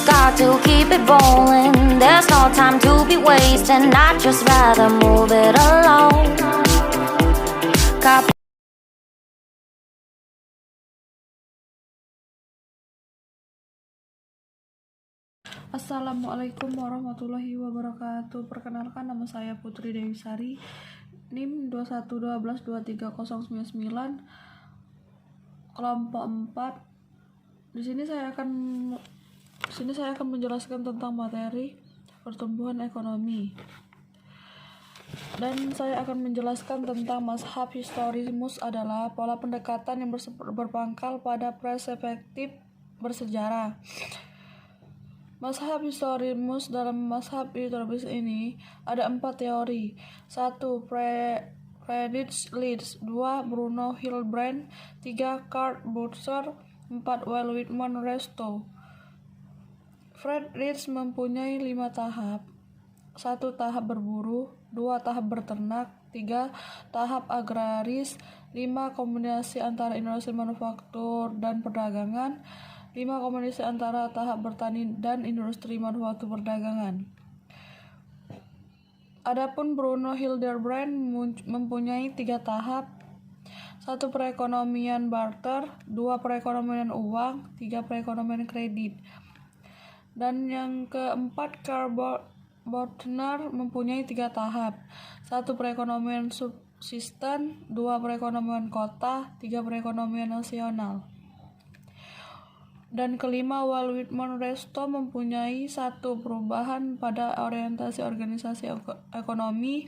Got to keep it rolling. There's no time to be wasting. I'd just rather move it alone. Got Assalamualaikum warahmatullahi wabarakatuh. Perkenalkan, nama saya Putri Dewi Sari, NIM 21122399, kelompok 4. Di sini saya akan menjelaskan tentang materi pertumbuhan ekonomi. Dan saya akan menjelaskan tentang mazhab historismus adalah pola pendekatan yang berpangkal pada perspektif bersejarah. Mazhab historismus. Dalam mazhab historismus ini ada 4 teori. 1. Friedrich List, 2. Bruno Hildebrand, 3. Karl Butzer, 4. Walt Whitman Resto. Friedrich mempunyai 5 tahap. 1. Tahap berburu, 2. Tahap berternak, 3. Tahap agraris, 5. Kombinasi antara industri manufaktur dan perdagangan, 5. Kombinasi antara tahap bertani dan industri manufaktur perdagangan. Adapun Bruno Hildebrand mempunyai 3 tahap. 1. Perekonomian barter, 2. Perekonomian uang, 3. Perekonomian kredit. Dan yang keempat, Karl Butzer mempunyai 3 tahap. 1. Perekonomian subsisten, 2. Perekonomian kota, 3. Perekonomian nasional. Dan kelima, Walt Whitman Resto mempunyai 1. Perubahan pada orientasi organisasi ekonomi,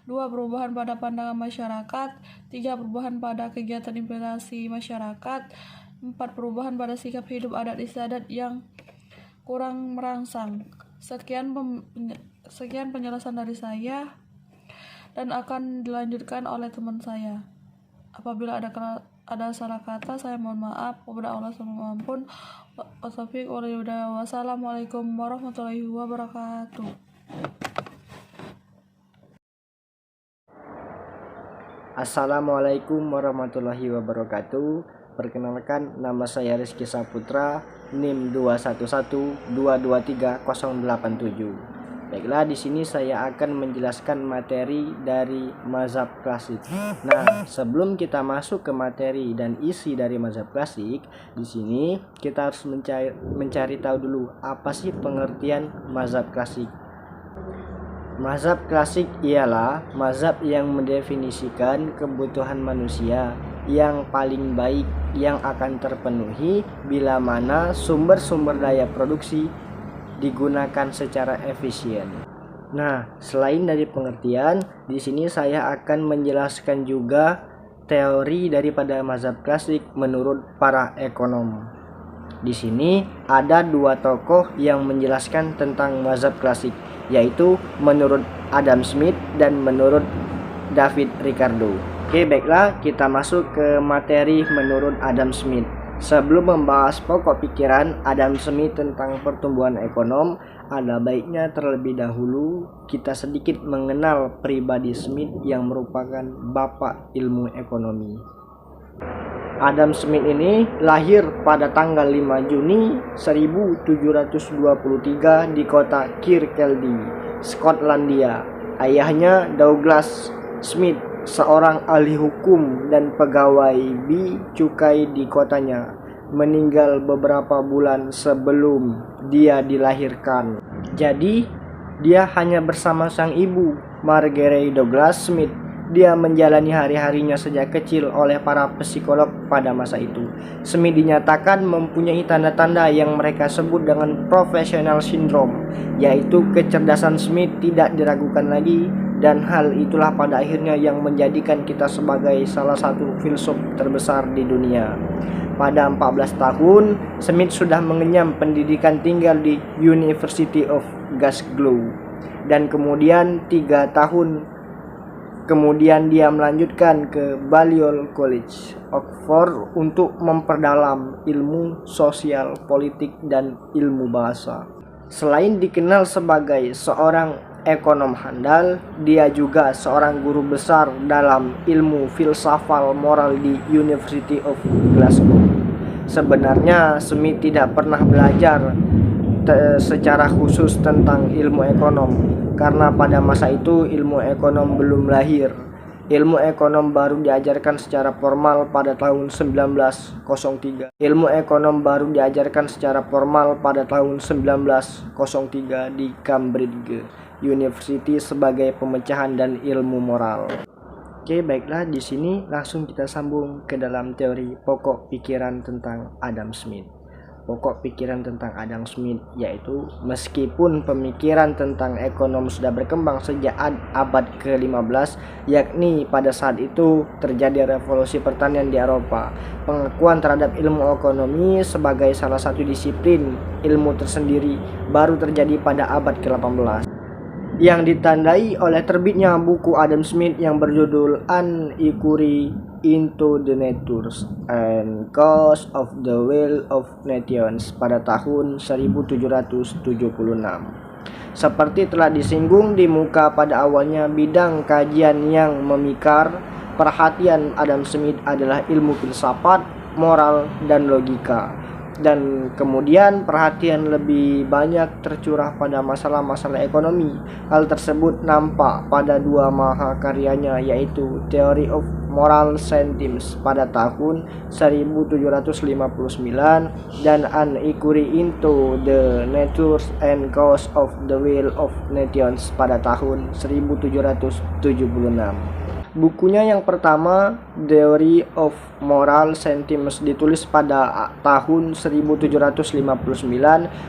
2. Perubahan pada pandangan masyarakat, 3. Perubahan pada kegiatan implementasi masyarakat, 4. Perubahan pada sikap hidup adat istiadat yang kurang merangsang. Sekian penjelasan dari saya dan akan dilanjutkan oleh teman saya. Apabila ada salah kata, saya mohon maaf kepada Allah SWT. Wassalamualaikum warahmatullahi wabarakatuh. Assalamualaikum warahmatullahi wabarakatuh. Perkenalkan, nama saya Rizky Saputra, NIM 2112230087. Baiklah, di sini saya akan menjelaskan materi dari mazhab klasik. Nah, sebelum kita masuk ke materi dan isi dari mazhab klasik, di sini kita harus mencari tahu dulu apa sih pengertian mazhab klasik. Mazhab klasik ialah mazhab yang mendefinisikan kebutuhan manusia yang paling baik yang akan terpenuhi bila mana sumber-sumber daya produksi digunakan secara efisien. Nah, selain dari pengertian, di sini saya akan menjelaskan juga teori daripada mazhab klasik menurut para ekonom. Di sini ada 2 tokoh yang menjelaskan tentang mazhab klasik, yaitu menurut Adam Smith dan menurut David Ricardo. Oke, baiklah, kita masuk ke materi menurut Adam Smith. Sebelum membahas pokok pikiran Adam Smith tentang pertumbuhan ekonom, ada baiknya terlebih dahulu kita sedikit mengenal pribadi Smith yang merupakan bapak ilmu ekonomi. Adam Smith ini lahir pada tanggal 5 Juni 1723 di kota Kirkcaldy, Skotlandia. Ayahnya Douglas Smith, seorang ahli hukum dan pegawai cukai di kotanya, meninggal beberapa bulan sebelum dia dilahirkan. Jadi, dia hanya bersama sang ibu, Margaret Douglas Smith. Dia menjalani hari-harinya sejak kecil oleh para psikolog pada masa itu. Smith dinyatakan mempunyai tanda-tanda yang mereka sebut dengan professional syndrome, yaitu kecerdasan Smith tidak diragukan lagi, dan hal itulah pada akhirnya yang menjadikan kita sebagai salah satu filsuf terbesar di dunia. Pada 14 tahun, Smith sudah mengenyam pendidikan tinggal di University of Glasgow, dan kemudian 3 tahun kemudian dia melanjutkan ke Balliol College, Oxford untuk memperdalam ilmu sosial, politik, dan ilmu bahasa. Selain dikenal sebagai seorang ekonom handal, dia juga seorang guru besar dalam ilmu filsafat moral di University of Glasgow. Sebenarnya Smith tidak pernah belajar secara khusus tentang ilmu ekonom, karena pada masa itu ilmu ekonom belum lahir. Ilmu ekonom baru diajarkan secara formal pada tahun 1903. Ilmu ekonom baru diajarkan secara formal pada tahun 1903 di Cambridge University sebagai pemecahan dan ilmu moral. Oke, baiklah, di sini langsung kita sambung ke dalam teori pokok pikiran tentang Adam Smith. Pokok pikiran tentang Adam Smith yaitu meskipun pemikiran tentang ekonom sudah berkembang sejak abad ke-15, yakni pada saat itu terjadi revolusi pertanian di Eropa, pengakuan terhadap ilmu ekonomi sebagai salah satu disiplin ilmu tersendiri baru terjadi pada abad ke-18, yang ditandai oleh terbitnya buku Adam Smith yang berjudul An Inquiry into the Natures and Cause of the Will of Nations pada tahun 1776. Seperti telah disinggung di muka pada awalnya, bidang kajian yang memikar perhatian Adam Smith adalah ilmu filsafat, moral, dan logika. Dan kemudian perhatian lebih banyak tercurah pada masalah-masalah ekonomi. Hal tersebut nampak pada dua mahakaryanya, yaitu Theory of Moral Sentiments pada tahun 1759 dan An Inquiry into the Natures and Cause of the Will of Nations pada tahun 1776. Bukunya yang pertama, Theory of Moral Sentiments, ditulis pada tahun 1759.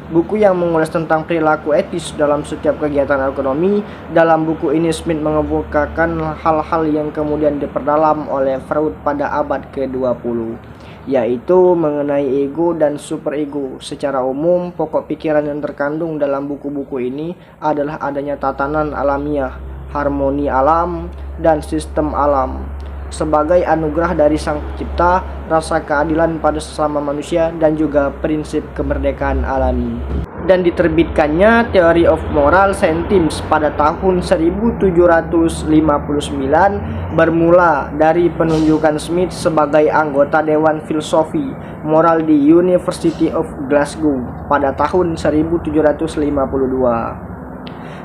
Buku yang mengulas tentang perilaku etis dalam setiap kegiatan ekonomi. Dalam buku ini Smith mengemukakan hal-hal yang kemudian diperdalam oleh Freud pada abad ke-20, yaitu mengenai ego dan superego. Secara umum, pokok pikiran yang terkandung dalam buku-buku ini adalah adanya tatanan alamiah, harmoni alam, dan sistem alam sebagai anugerah dari Sang Pencipta, rasa keadilan pada sesama manusia, dan juga prinsip kemerdekaan alami. Dan diterbitkannya Theory of Moral Sentiments pada tahun 1759 bermula dari penunjukan Smith sebagai anggota Dewan Filosofi Moral di University of Glasgow pada tahun 1752.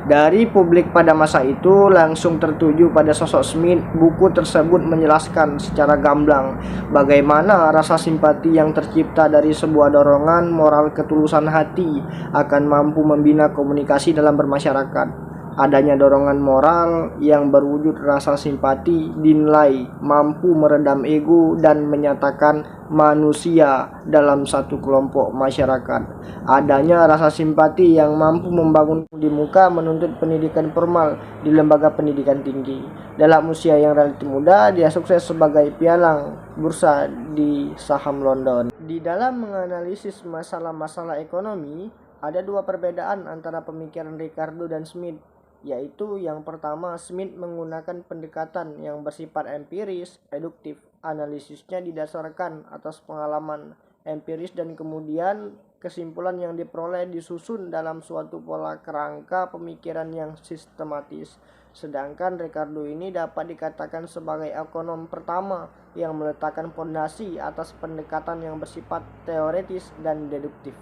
Dari publik pada masa itu langsung tertuju pada sosok Smith. Buku tersebut menjelaskan secara gamblang bagaimana rasa simpati yang tercipta dari sebuah dorongan moral ketulusan hati akan mampu membina komunikasi dalam bermasyarakat. Adanya dorongan moral yang berwujud rasa simpati dinilai mampu meredam ego dan menyatakan manusia dalam satu kelompok masyarakat. Adanya rasa simpati yang mampu membangun di muka menuntut pendidikan formal di lembaga pendidikan tinggi. Dalam usia yang relatif muda, dia sukses sebagai pialang bursa di saham London. Di dalam menganalisis masalah-masalah ekonomi, ada dua perbedaan antara pemikiran Ricardo dan Smith, yaitu yang pertama, Smith menggunakan pendekatan yang bersifat empiris, deduktif. Analisisnya didasarkan atas pengalaman empiris dan kemudian kesimpulan yang diperoleh disusun dalam suatu pola kerangka pemikiran yang sistematis. Sedangkan Ricardo ini dapat dikatakan sebagai ekonom pertama yang meletakkan fondasi atas pendekatan yang bersifat teoretis dan deduktif.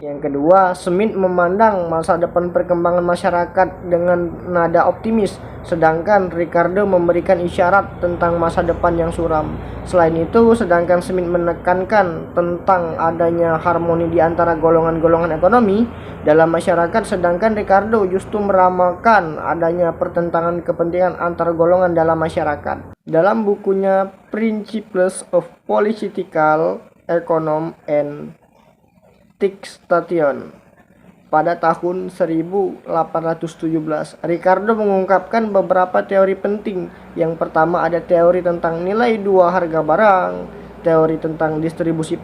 Yang kedua, Smith memandang masa depan perkembangan masyarakat dengan nada optimis, sedangkan Ricardo memberikan isyarat tentang masa depan yang suram. Selain itu, sedangkan Smith menekankan tentang adanya harmoni di antara golongan-golongan ekonomi dalam masyarakat, sedangkan Ricardo justru meramalkan adanya pertentangan kepentingan antar golongan dalam masyarakat. Dalam bukunya Principles of Political Economy and Taxation pada tahun 1817, Ricardo mengungkapkan beberapa teori penting. Yang pertama ada teori tentang nilai dua harga barang, teori tentang distribusi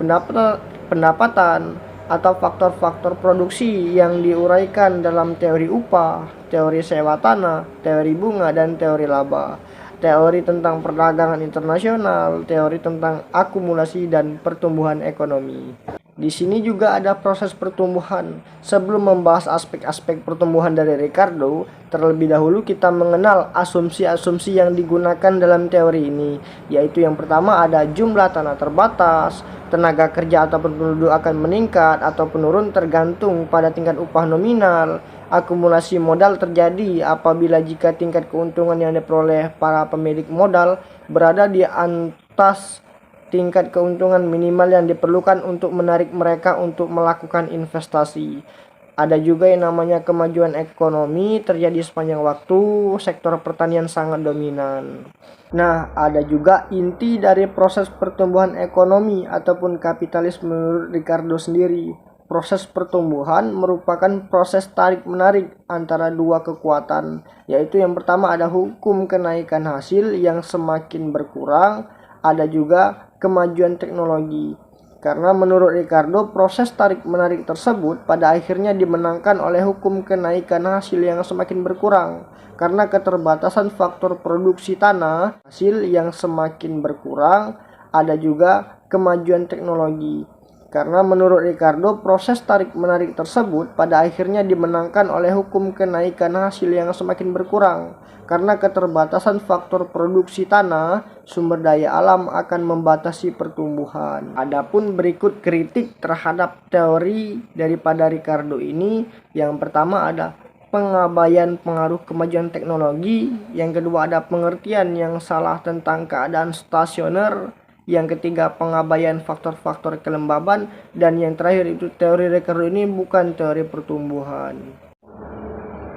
pendapatan atau faktor-faktor produksi yang diuraikan dalam teori upah, teori sewa tanah, teori bunga, dan teori laba, teori tentang perdagangan internasional, teori tentang akumulasi dan pertumbuhan ekonomi. Di sini juga ada proses pertumbuhan. Sebelum membahas aspek-aspek pertumbuhan dari Ricardo, terlebih dahulu kita mengenal asumsi-asumsi yang digunakan dalam teori ini, yaitu yang pertama ada jumlah tanah terbatas, tenaga kerja atau penduduk akan meningkat atau menurun tergantung pada tingkat upah nominal. Akumulasi modal terjadi apabila jika tingkat keuntungan yang diperoleh para pemilik modal berada di atas tingkat keuntungan minimal yang diperlukan untuk menarik mereka untuk melakukan investasi. Ada juga yang namanya kemajuan ekonomi terjadi sepanjang waktu, sektor pertanian sangat dominan. Nah, ada juga inti dari proses pertumbuhan ekonomi ataupun kapitalisme menurut Ricardo sendiri. Proses pertumbuhan merupakan proses tarik-menarik antara dua kekuatan, yaitu yang pertama ada hukum kenaikan hasil yang semakin berkurang, ada juga kemajuan teknologi. Karena menurut Ricardo, proses tarik-menarik tersebut pada akhirnya dimenangkan oleh hukum kenaikan hasil yang semakin berkurang. Karena keterbatasan faktor produksi tanah, hasil yang semakin berkurang, ada juga kemajuan teknologi. Karena menurut Ricardo, proses tarik-menarik tersebut pada akhirnya dimenangkan oleh hukum kenaikan hasil yang semakin berkurang. Karena keterbatasan faktor produksi tanah, sumber daya alam akan membatasi pertumbuhan. Adapun berikut kritik terhadap teori daripada Ricardo ini. Yang pertama ada pengabaian pengaruh kemajuan teknologi. Yang kedua ada pengertian yang salah tentang keadaan stasioner. Yang ketiga pengabaian faktor-faktor kelembaban. Dan yang terakhir itu teori Ricardo ini bukan teori pertumbuhan.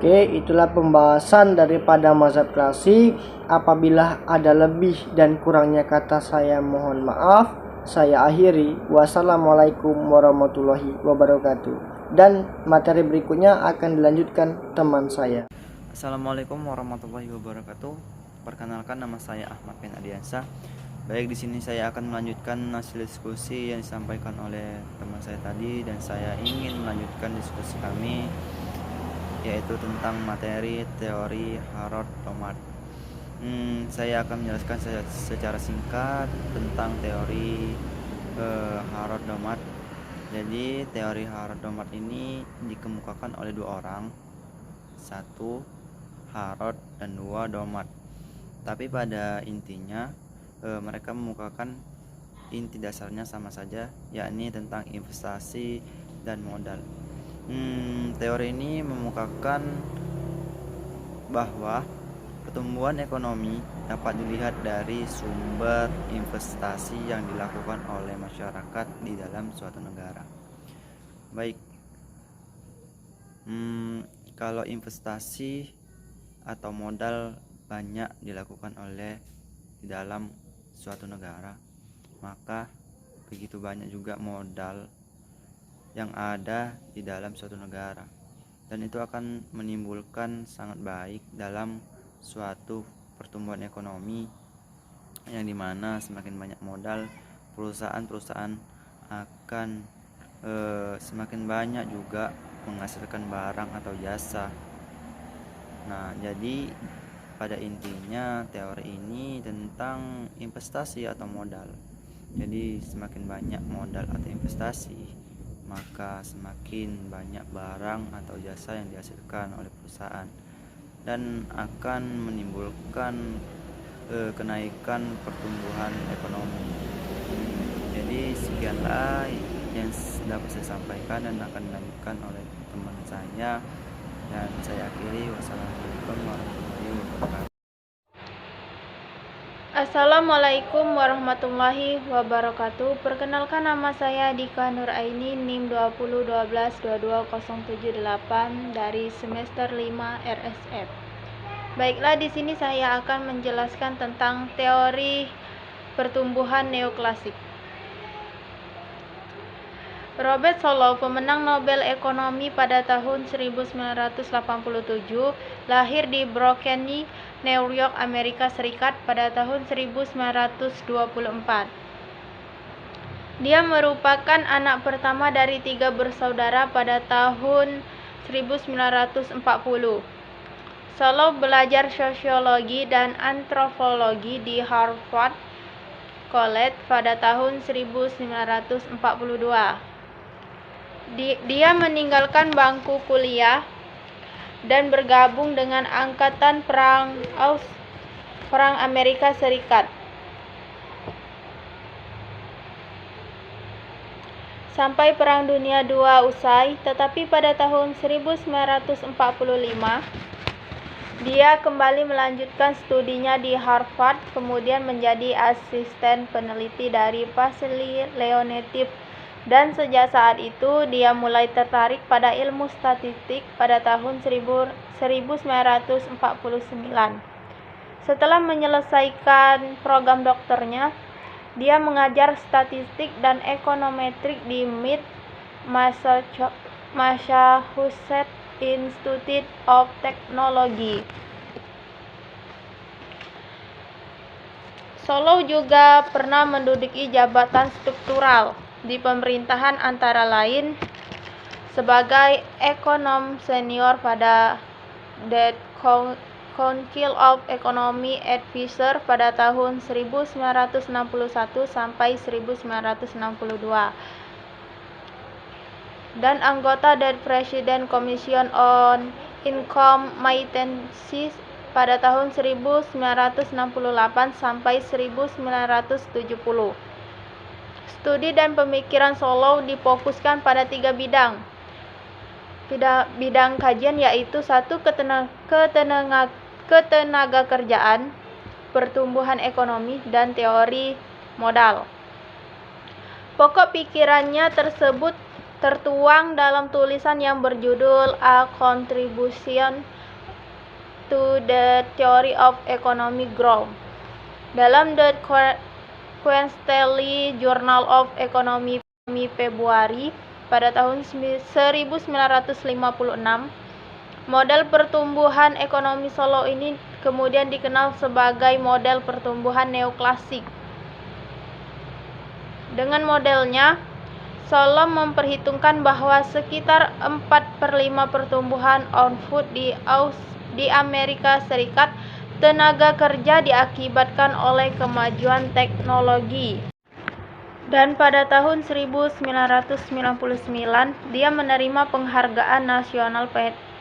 Oke, itulah pembahasan daripada mazhab klasik. Apabila ada lebih dan kurangnya kata saya mohon maaf. Saya akhiri. Wassalamualaikum warahmatullahi wabarakatuh. Dan materi berikutnya akan dilanjutkan teman saya. Assalamualaikum warahmatullahi wabarakatuh. Perkenalkan, nama saya Ahmad bin Adiansyah. Baik, di sini saya akan melanjutkan hasil diskusi yang disampaikan oleh teman saya tadi, dan saya ingin melanjutkan diskusi kami, yaitu tentang materi teori Harrod-Domart. Saya akan menjelaskan secara singkat tentang teori Harrod-Domart. Jadi teori Harrod-Domart ini dikemukakan oleh dua orang, satu Harrod dan dua Domart. Tapi pada intinya mereka memukakan inti dasarnya sama saja, yakni tentang investasi dan modal. Teori ini memukakan bahwa pertumbuhan ekonomi dapat dilihat dari sumber investasi yang dilakukan oleh masyarakat di dalam suatu negara. Baik, kalau investasi atau modal banyak dilakukan oleh di dalam suatu negara, maka begitu banyak juga modal yang ada di dalam suatu negara, dan itu akan menimbulkan sangat baik dalam suatu pertumbuhan ekonomi, yang dimana semakin banyak modal, perusahaan-perusahaan akan semakin banyak juga menghasilkan barang atau jasa. Nah, jadi pada intinya teori ini tentang investasi atau modal. Jadi semakin banyak modal atau investasi, maka semakin banyak barang atau jasa yang dihasilkan oleh perusahaan, dan akan menimbulkan kenaikan pertumbuhan ekonomi. Jadi sekianlah yang dapat saya sampaikan dan akan dilanjutkan oleh teman saya, dan saya akhiri. Wassalamualaikum warahmatullahi wabarakatuh. Assalamualaikum warahmatullahi wabarakatuh. Perkenalkan, nama saya Dika Nur Aini, NIM 2012220778 dari semester 5 RSF. Baiklah, di sini saya akan menjelaskan tentang teori pertumbuhan neoklasik. Robert Solow, pemenang Nobel Ekonomi pada tahun 1987, lahir di Brooklyn, New York, Amerika Serikat pada tahun 1924. Dia merupakan anak pertama dari 3 bersaudara pada tahun 1940. Solow belajar sosiologi dan antropologi di Harvard College pada tahun 1942. Dia meninggalkan bangku kuliah dan bergabung dengan angkatan perang Amerika Serikat. Sampai Perang Dunia II usai, tetapi pada tahun 1945 dia kembali melanjutkan studinya di Harvard, kemudian menjadi asisten peneliti dari Vasily Leontief, dan sejak saat itu dia mulai tertarik pada ilmu statistik pada tahun 1949. Setelah menyelesaikan program doktornya, dia mengajar statistik dan ekonometrik di MIT, Massachusetts Institute of Technology. Solow juga pernah menduduki jabatan struktural di pemerintahan, antara lain sebagai ekonom senior pada The Council of Economic Advisors pada tahun 1961 sampai 1962 dan anggota The President Commission on Income Maintenance pada tahun 1968 sampai 1970. Studi dan pemikiran Solow difokuskan pada 3 bidang kajian, yaitu 1. Ketenaga kerjaan, pertumbuhan ekonomi, dan teori modal. Pokok pikirannya tersebut tertuang dalam tulisan yang berjudul A Contribution to the Theory of Economic Growth dalam The Quarterly Journal of Economy Februari pada tahun 1956. Model pertumbuhan ekonomi Solow ini kemudian dikenal sebagai model pertumbuhan neoklasik. Dengan modelnya, Solow memperhitungkan bahwa sekitar 4/5 pertumbuhan output di Amerika Serikat tenaga kerja diakibatkan oleh kemajuan teknologi. Dan pada tahun 1999, dia menerima penghargaan nasional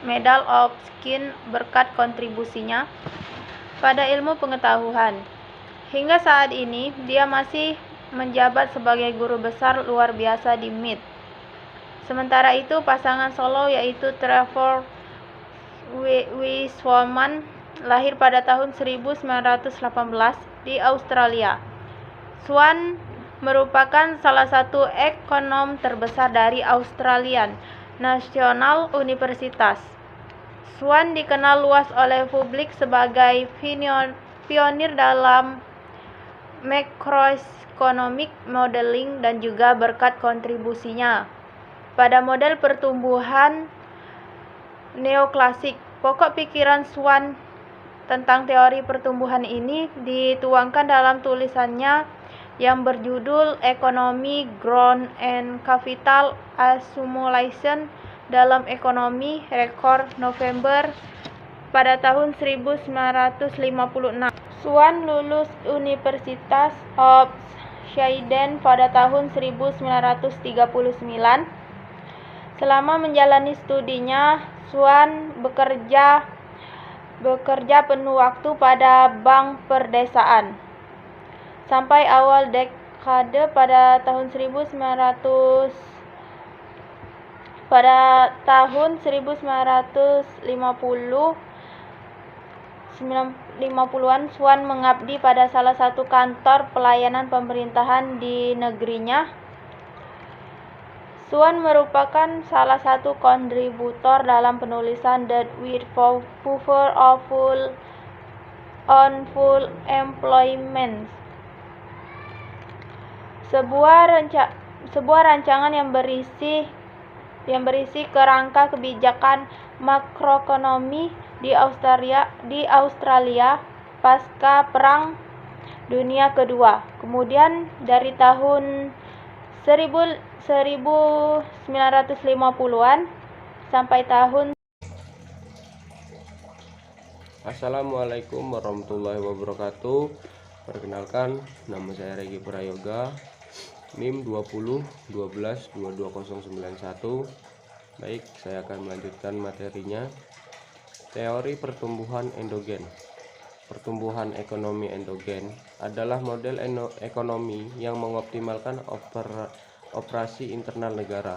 Medal of Science berkat kontribusinya pada ilmu pengetahuan. Hingga saat ini, dia masih menjabat sebagai guru besar luar biasa di MIT. Sementara itu, pasangan Solow yaitu Trevor Wiseman lahir pada tahun 1918 di Australia. Swan merupakan salah satu ekonom terbesar dari Australian National Universitas. Swan dikenal luas oleh publik sebagai pionir dalam macroeconomic modeling dan juga berkat kontribusinya pada model pertumbuhan neoklasik. Pokok pikiran Swan tentang teori pertumbuhan ini dituangkan dalam tulisannya yang berjudul Economy, Growth and Capital Accumulation dalam Ekonomi Rekor November pada tahun 1956. Swan lulus Universitas of Sweden pada tahun 1939. Selama menjalani studinya, Swan bekerja penuh waktu pada Bank Perdesaan. Sampai awal dekade pada tahun 1950-an, Swan mengabdi pada salah satu kantor pelayanan pemerintahan di negerinya. Swan merupakan salah satu kontributor dalam penulisan The White Paper on Full Employment, sebuah rancangan yang berisi kerangka kebijakan makroekonomi di Australia pasca Perang Dunia Kedua. Kemudian dari tahun 1950-an sampai tahun. Assalamualaikum warahmatullahi wabarakatuh. Perkenalkan, nama saya Regi Prayoga. NIM 20 12 22091. Baik, saya akan melanjutkan materinya. Teori pertumbuhan endogen. Pertumbuhan ekonomi endogen adalah model ekonomi yang mengoptimalkan operasi internal negara.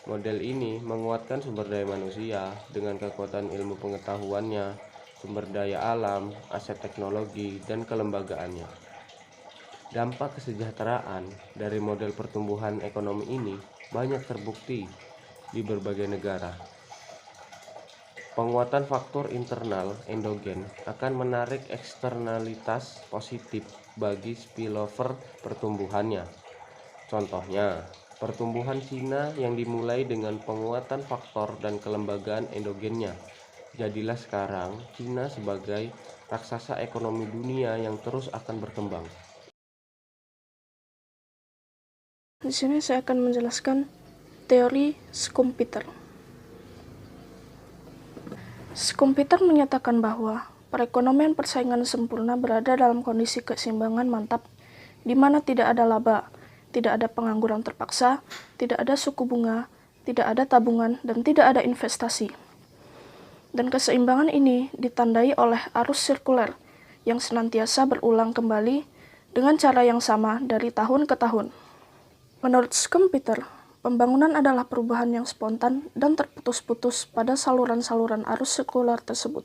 Model ini menguatkan sumber daya manusia dengan kekuatan ilmu pengetahuannya, sumber daya alam, aset teknologi, dan kelembagaannya. Dampak kesejahteraan dari model pertumbuhan ekonomi ini banyak terbukti di berbagai negara. Penguatan faktor internal endogen akan menarik eksternalitas positif bagi spillover pertumbuhannya. Contohnya, pertumbuhan Cina yang dimulai dengan penguatan faktor dan kelembagaan endogennya. Jadilah sekarang Cina sebagai raksasa ekonomi dunia yang terus akan berkembang. Di sini saya akan menjelaskan teori Schumpeter. Schumpeter menyatakan bahwa perekonomian persaingan sempurna berada dalam kondisi keseimbangan mantap, di mana tidak ada laba, tidak ada pengangguran terpaksa, tidak ada suku bunga, tidak ada tabungan, dan tidak ada investasi. Dan keseimbangan ini ditandai oleh arus sirkuler yang senantiasa berulang kembali dengan cara yang sama dari tahun ke tahun. Menurut Schumpeter, pembangunan adalah perubahan yang spontan dan terputus-putus pada saluran-saluran arus sirkular tersebut.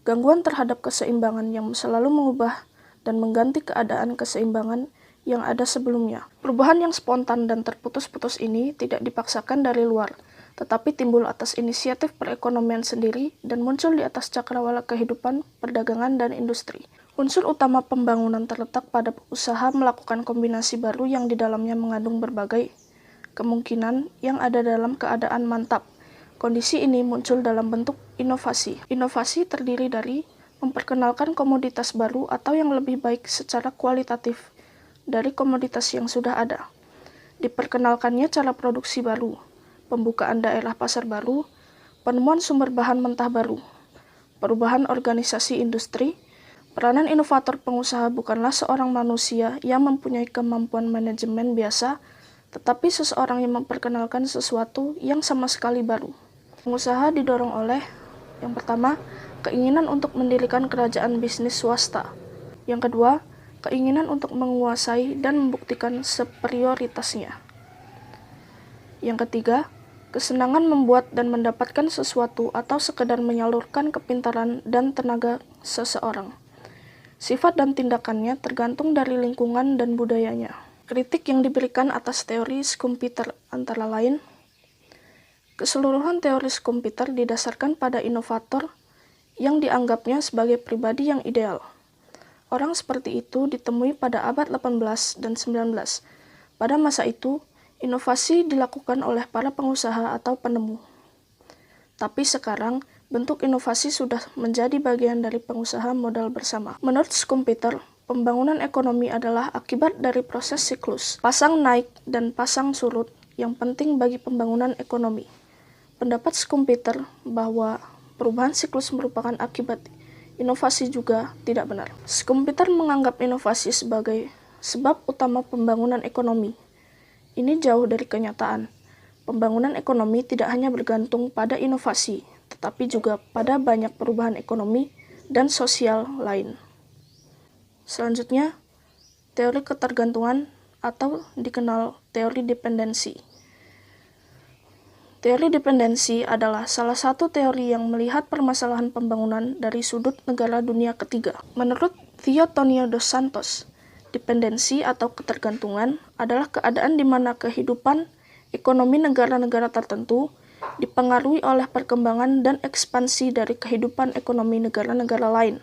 Gangguan terhadap keseimbangan yang selalu mengubah dan mengganti keadaan keseimbangan yang ada sebelumnya. Perubahan yang spontan dan terputus-putus ini tidak dipaksakan dari luar, tetapi timbul atas inisiatif perekonomian sendiri dan muncul di atas cakrawala kehidupan, perdagangan, dan industri. Unsur utama pembangunan terletak pada usaha melakukan kombinasi baru yang di dalamnya mengandung berbagai kemungkinan yang ada dalam keadaan mantap. Kondisi ini muncul dalam bentuk inovasi. Inovasi terdiri dari memperkenalkan komoditas baru atau yang lebih baik secara kualitatif dari komoditas yang sudah ada. Diperkenalkannya cara produksi baru, pembukaan daerah pasar baru, penemuan sumber bahan mentah baru, perubahan organisasi industri. Peranan inovator pengusaha bukanlah seorang manusia yang mempunyai kemampuan manajemen biasa, tetapi seseorang yang memperkenalkan sesuatu yang sama sekali baru. Pengusaha didorong oleh, yang pertama, keinginan untuk mendirikan kerajaan bisnis swasta. Yang kedua, keinginan untuk menguasai dan membuktikan superioritasnya. Yang ketiga, kesenangan membuat dan mendapatkan sesuatu atau sekedar menyalurkan kepintaran dan tenaga seseorang. Sifat dan tindakannya tergantung dari lingkungan dan budayanya. Kritik yang diberikan atas teori Schumpeter antara lain, keseluruhan teori Schumpeter didasarkan pada inovator yang dianggapnya sebagai pribadi yang ideal. Orang seperti itu ditemui pada abad 18 dan 19. Pada masa itu, inovasi dilakukan oleh para pengusaha atau penemu. Tapi sekarang, bentuk inovasi sudah menjadi bagian dari pengusaha modal bersama. Menurut Schumpeter, pembangunan ekonomi adalah akibat dari proses siklus, pasang naik dan pasang surut yang penting bagi pembangunan ekonomi. Pendapat Schumpeter bahwa perubahan siklus merupakan akibat inovasi juga tidak benar. Schumpeter menganggap inovasi sebagai sebab utama pembangunan ekonomi. Ini jauh dari kenyataan. Pembangunan ekonomi tidak hanya bergantung pada inovasi, tetapi juga pada banyak perubahan ekonomi dan sosial lain. Selanjutnya, teori ketergantungan atau dikenal teori dependensi. Teori dependensi adalah salah satu teori yang melihat permasalahan pembangunan dari sudut negara dunia ketiga. Menurut Theotonio dos Santos, dependensi atau ketergantungan adalah keadaan di mana kehidupan ekonomi negara-negara tertentu dipengaruhi oleh perkembangan dan ekspansi dari kehidupan ekonomi negara-negara lain,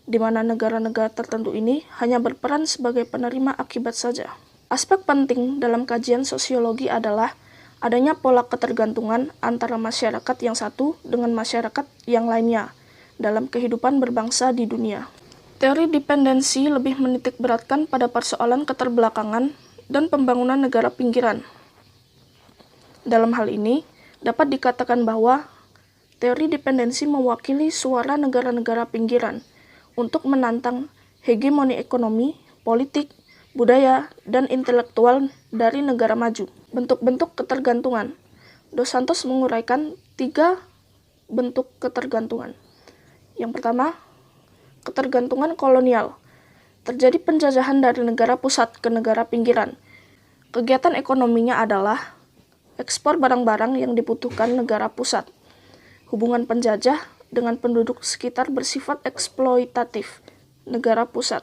di mana negara-negara tertentu ini hanya berperan sebagai penerima akibat saja. Aspek penting dalam kajian sosiologi adalah adanya pola ketergantungan antara masyarakat yang satu dengan masyarakat yang lainnya dalam kehidupan berbangsa di dunia. Teori dependensi lebih menitik beratkan pada persoalan keterbelakangan dan pembangunan negara pinggiran. Dalam hal ini, dapat dikatakan bahwa teori dependensi mewakili suara negara-negara pinggiran untuk menantang hegemoni ekonomi, politik, budaya, dan intelektual dari negara maju. Bentuk-bentuk ketergantungan. Dos Santos menguraikan 3 bentuk ketergantungan. Yang pertama, ketergantungan kolonial. Terjadi penjajahan dari negara pusat ke negara pinggiran. Kegiatan ekonominya adalah ekspor barang-barang yang dibutuhkan negara pusat. Hubungan penjajah dengan penduduk sekitar bersifat eksploitatif negara pusat.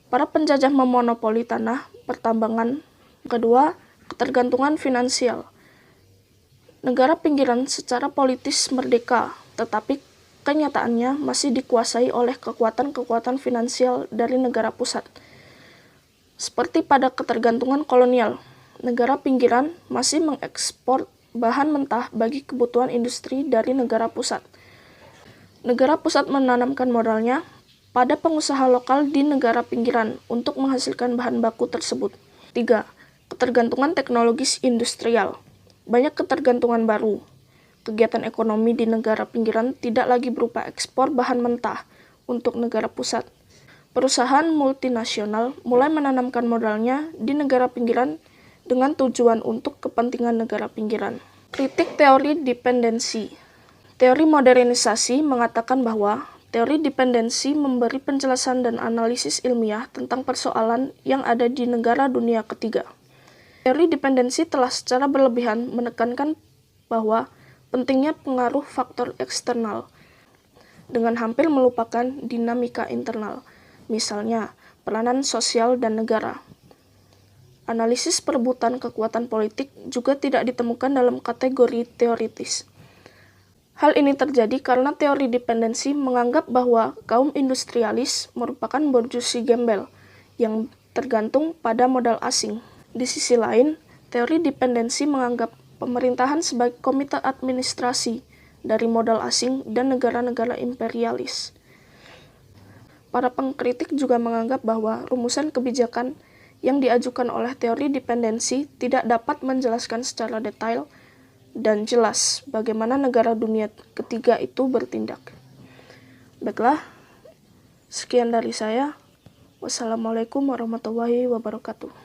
Para penjajah memonopoli tanah pertambangan. Kedua, ketergantungan finansial. Negara pinggiran secara politis merdeka, tetapi kenyataannya masih dikuasai oleh kekuatan-kekuatan finansial dari negara pusat. Seperti pada ketergantungan kolonial, negara pinggiran masih mengekspor bahan mentah bagi kebutuhan industri dari negara pusat. Negara pusat menanamkan modalnya pada pengusaha lokal di negara pinggiran untuk menghasilkan bahan baku tersebut. 3. Ketergantungan teknologis industrial. Banyak ketergantungan baru. Kegiatan ekonomi di negara pinggiran tidak lagi berupa ekspor bahan mentah untuk negara pusat. Perusahaan multinasional mulai menanamkan modalnya di negara pinggiran dengan tujuan untuk kepentingan negara pinggiran. Kritik teori dependensi. Teori modernisasi mengatakan bahwa teori dependensi memberi penjelasan dan analisis ilmiah tentang persoalan yang ada di negara dunia ketiga. Teori dependensi telah secara berlebihan menekankan bahwa pentingnya pengaruh faktor eksternal dengan hampir melupakan dinamika internal, misalnya peranan sosial dan negara. Analisis perebutan kekuatan politik juga tidak ditemukan dalam kategori teoritis. Hal ini terjadi karena teori dependensi menganggap bahwa kaum industrialis merupakan borjusi gembel yang tergantung pada modal asing. Di sisi lain, teori dependensi menganggap pemerintahan sebagai komite administrasi dari modal asing dan negara-negara imperialis. Para pengkritik juga menganggap bahwa rumusan kebijakan yang diajukan oleh teori dependensi tidak dapat menjelaskan secara detail dan jelas bagaimana negara dunia ketiga itu bertindak. Baiklah, sekian dari saya. Wassalamualaikum warahmatullahi wabarakatuh.